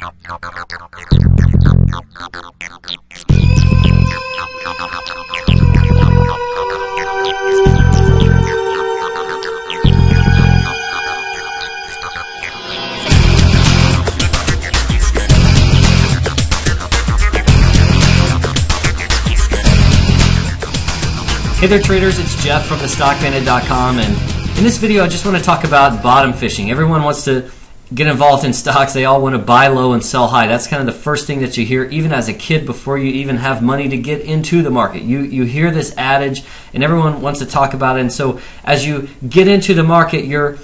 Hey there traders, it's Jeff from thestockbandit.com, and in this video I just want to talk about bottom fishing. Everyone wants to get involved in stocks. They all want to buy low and sell high. That's kind of the first thing that you hear even as a kid before you even have money to get into the market. You hear this adage and everyone wants to talk about it, and so as you get into the market, your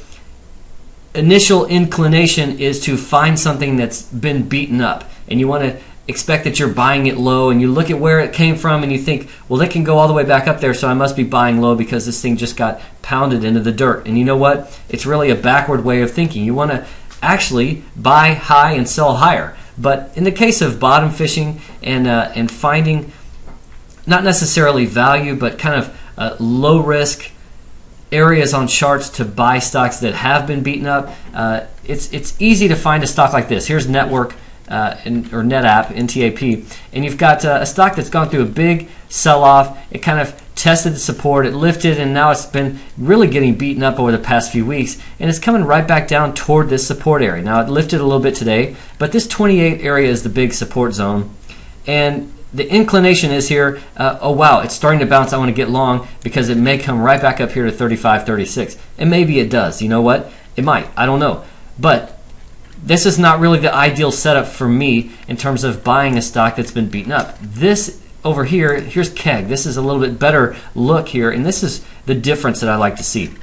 initial inclination is to find something that's been beaten up, and you want to expect that you're buying it low, and you look at where it came from and you think, well, it can go all the way back up there, so I must be buying low because this thing just got pounded into the dirt. And you know what? It's really a backward way of thinking. You want to actually buy high and sell higher. But in the case of bottom fishing and finding not necessarily value, but kind of low risk areas on charts to buy stocks that have been beaten up, it's easy to find a stock like this. Here's Network. Or NetApp, NTAP, and you've got a stock that's gone through a big sell-off. It kind of tested the support, it lifted, and now it's been really getting beaten up over the past few weeks, and it's coming right back down toward this support area. Now it lifted a little bit today, but this 28 area is the big support zone, and the inclination is here, oh wow, it's starting to bounce, I want to get long because it may come right back up here to 35, 36, and maybe it does. You know what? It might, I don't know, but this is not really the ideal setup for me in terms of buying a stock that's been beaten up. This over here, here's KEG. This is a little bit better look here, and this is the difference that I like to see.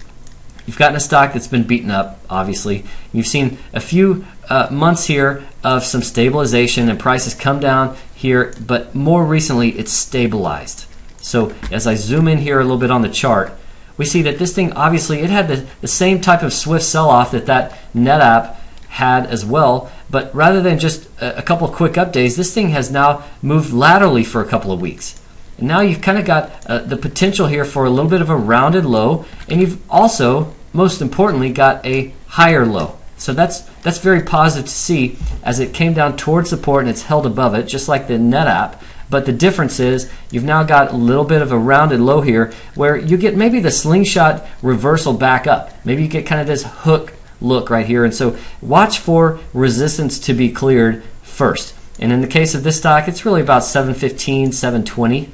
You've gotten a stock that's been beaten up, obviously. You've seen a few months here of some stabilization and prices come down here, but more recently it's stabilized. So as I zoom in here a little bit on the chart, we see that this thing, obviously, it had the same type of swift sell-off that NetApp had as well, but rather than just a couple of quick updates, this thing has now moved laterally for a couple of weeks. And now you've kind of got the potential here for a little bit of a rounded low, and you've also, most importantly, got a higher low. So that's very positive to see as it came down towards support and it's held above it, just like the NetApp. But the difference is you've now got a little bit of a rounded low here where you get maybe the slingshot reversal back up. Maybe you get kind of this hook look right here, and so watch for resistance to be cleared first. And in the case of this stock, it's really about 715, 720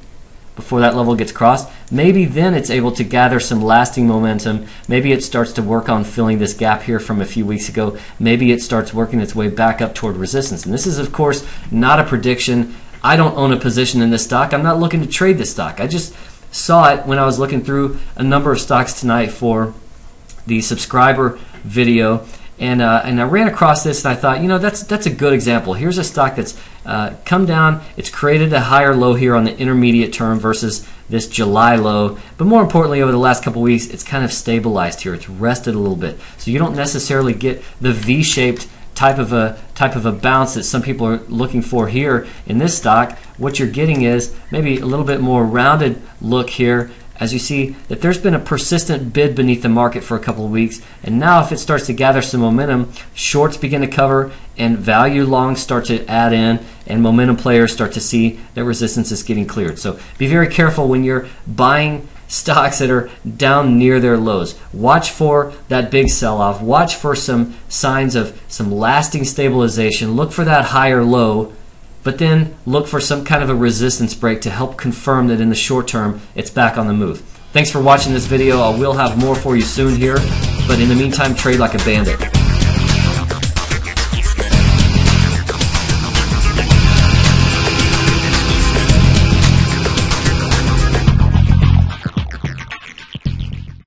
before that level gets crossed. Maybe then it's able to gather some lasting momentum. Maybe it starts to work on filling this gap here from a few weeks ago. Maybe it starts working its way back up toward resistance. And this is, of course, not a prediction. I don't own a position in this stock. I'm not looking to trade this stock. I just saw it when I was looking through a number of stocks tonight for the subscriber video, and I ran across this and I thought, you know, that's a good example. Here's a stock that's come down, it's created a higher low here on the intermediate term versus this July low, but more importantly, over the last couple weeks, it's kind of stabilized here. It's rested a little bit, so you don't necessarily get the V-shaped type of a bounce that some people are looking for here in this stock. What you're getting is maybe a little bit more rounded look here, as you see that there's been a persistent bid beneath the market for a couple of weeks, and now if it starts to gather some momentum, shorts begin to cover and value longs start to add in, and momentum players start to see that resistance is getting cleared. So be very careful when you're buying stocks that are down near their lows. Watch for that big sell-off. Watch for some signs of some lasting stabilization. Look for that higher low, but then look for some kind of a resistance break to help confirm that in the short term it's back on the move. Thanks for watching this video. I will have more for you soon here, but in the meantime, trade like a bandit.